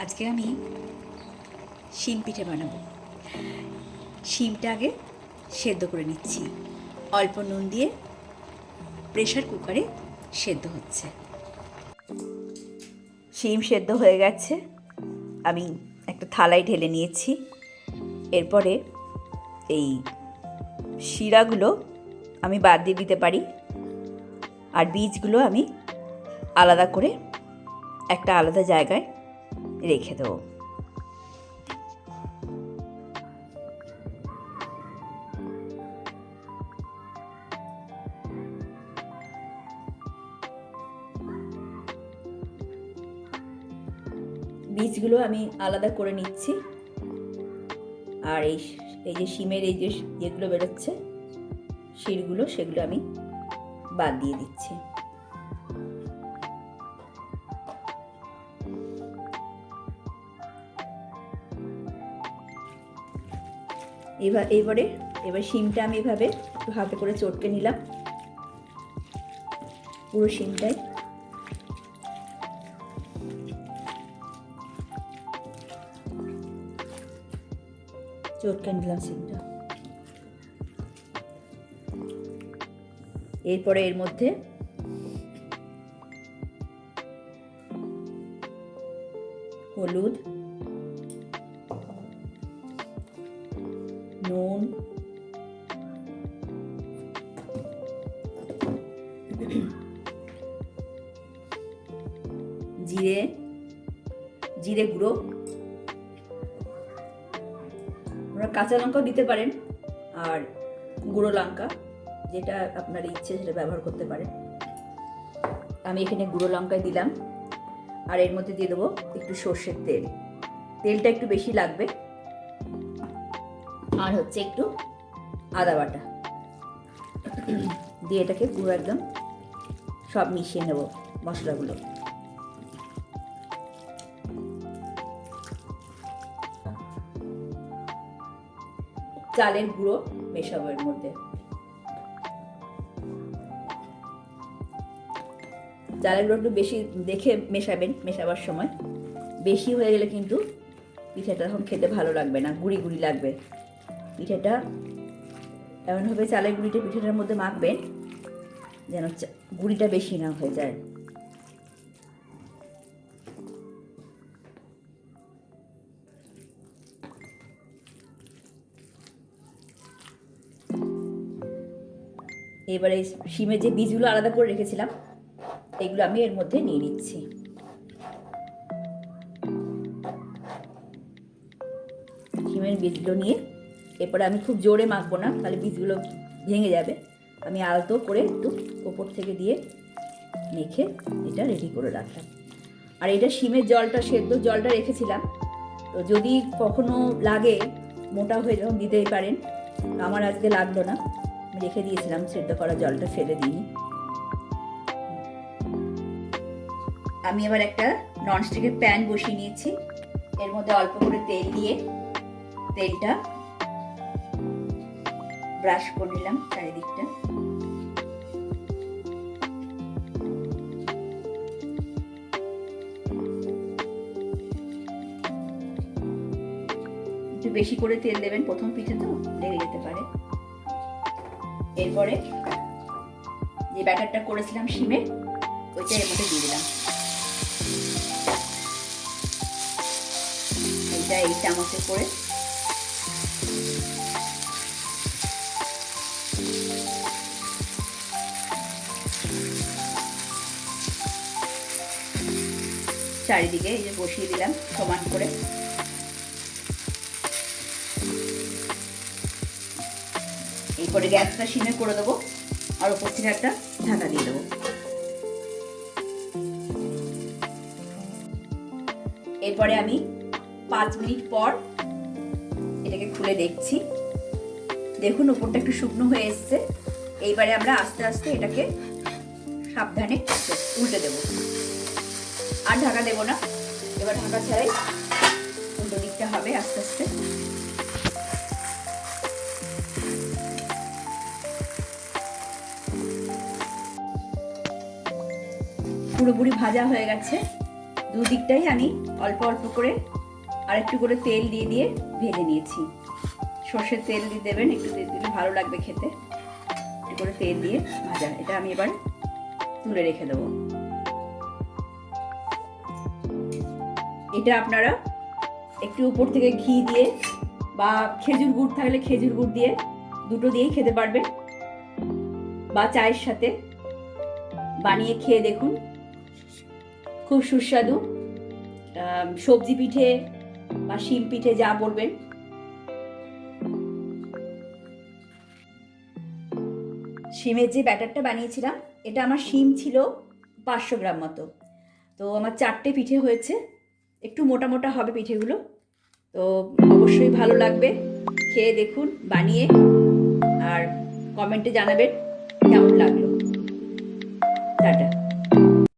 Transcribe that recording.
আজকে আমি শিম পিঠে বানাবো। শিমটা আগে সেদ্ধ করে নিচ্ছি, অল্প নুন দিয়ে প্রেশার কুকারে সেদ্ধ হচ্ছে। শিম সেদ্ধ হয়ে গেছে, আমি একটা থালায় ঢেলে নিয়েছি। এরপরে এই শিরাগুলো আমি বাদ দিয়ে দিতে পারি, আর বীজগুলো আমি আলাদা করে একটা আলাদা জায়গায় রেখে দেবো। বীজগুলো আমি আলাদা করে নিচ্ছি, আর এই যে শিমের এই যে যেগুলো বেরোচ্ছে শিরগুলো, সেগুলো আমি বাদ দিয়ে দিচ্ছি। এবার শিমটা আমি এভাবে একটু হাতে করে চটকে নিলাম, পুরো শিমটাই। চটকে নিলাম শিমটা। এরপরে এর মধ্যে হলুদ, নুন, জিরে গুঁড়ো, আপনারা কাঁচা লঙ্কাও দিতে পারেন, আর গুঁড়ো লঙ্কা যেটা আপনার ইচ্ছে সেটা ব্যবহার করতে পারেন। আমি এখানে গুঁড়ো লঙ্কায় দিলাম, আর এর মধ্যে দিয়ে দেবো একটু সর্ষের তেল। তেলটা একটু বেশি লাগবে। আর হচ্ছে একটু আদা বাটা দিয়ে এটাকে পুরো একদম সব মিশিয়ে নেব মশলাগুলো। চালের গুঁড়ো মেশাবো এর মধ্যে। চালের গুঁড়ো একটু বেশি দেখে মেশাবেন, মেশাবার সময় বেশি হয়ে গেলে কিন্তু পিঠাটা তখন খেতে ভালো লাগবে না, গুঁড়ি গুঁড়ি লাগবে। পিঠাটা এমনভাবে চালের গুঁড়িটা পিঠাটার মধ্যে মাখবেন যেন গুঁড়িটা বেশি না হয়ে যায়। এবারে শিমের যে বীজগুলো আলাদা করে রেখেছিলাম এগুলো আমি এর মধ্যে নিয়ে নিচ্ছি। শিমের বীজগুলো নিয়ে এরপরে আমি খুব জোরে মাখবো না, তাহলে বীজগুলো ভেঙে যাবে। আমি আলতো করে একটু ওপর থেকে দিয়ে মেখে এটা রেডি করে রাখলাম। আর এটা শিমের জলটা, সেদ্ধ জলটা রেখেছিলাম, তো যদি কখনো লাগে মোটা হয়ে যখন দিতেই পারেন। আমার আজকে লাগলো না, আমি রেখে দিয়েছিলাম, সেদ্ধ করা জলটা ফেলে দিইনি। আমি এবার একটা ননস্টিকের প্যান বসিয়ে নিয়েছি, এর মধ্যে অল্প করে তেল দিয়ে তেলটা ব্রাশ করে নিলাম চারিদিকটা। একটু বেশি করে তেল দেবেন, প্রথম পিঠে তো লেগে যেতে পারে। এরপরে যে ব্যাটারটা করেছিলাম শিমের, ওইটা এর মধ্যে দিয়ে দিলাম। এইটা এই চামচে করে চারিদিকে এই যে বসিয়ে দিলাম সমান করে। এরপরে গ্যাসটা সিমে করে দেবো, আর ওপর থেকে একটা ঢাকা দিয়ে দেবো। এরপরে আমি 5 মিনিট পর এটাকে খুলে দেখছি। দেখুন উপরটা একটু শুকনো হয়ে এসছে। এইবারে আমরা আস্তে আস্তে এটাকে সাবধানে উল্টে দেব, আর ঢাকা দেব না। এবার ঢাকা ছাড়াই উল্টো দিকটা হবে আস্তে আস্তে। পুরোপুরি ভাজা হয়ে গেছে, দুদিকটাই আমি অল্প অল্প করে আর একটু করে তেল দিয়ে দিয়ে ভেজে নিয়েছি। সর্ষের তেল দিয়ে দেবেন, একটু দিলে ভালো লাগবে খেতে। একটু করে তেল দিয়ে ভাজা, এটা আমি এবার তুলে রেখে দেবো। এটা আপনারা একটু উপর থেকে ঘি দিয়ে বা খেজুর গুড় থাকলে খেজুর গুড় দিয়ে, দুটো দিয়েই খেতে পারবেন, বা চায়ের সাথে বানিয়ে খেয়ে দেখুন, খুব সুস্বাদু। সবজি পিঠে বা শিম পিঠে যা বলবেন। শিমের যে ব্যাটারটা বানিয়েছিলাম, এটা আমার শিম ছিল 500 গ্রাম মতো। তো আমার 4টে পিঠে হয়েছে, একটু মোটা মোটা হবে পিঠেগুলো। তো অবশ্যই ভালো লাগবে, খেয়ে দেখুন বানিয়ে, আর কমেন্টে জানাবেন কেমন লাগলো। টাটা।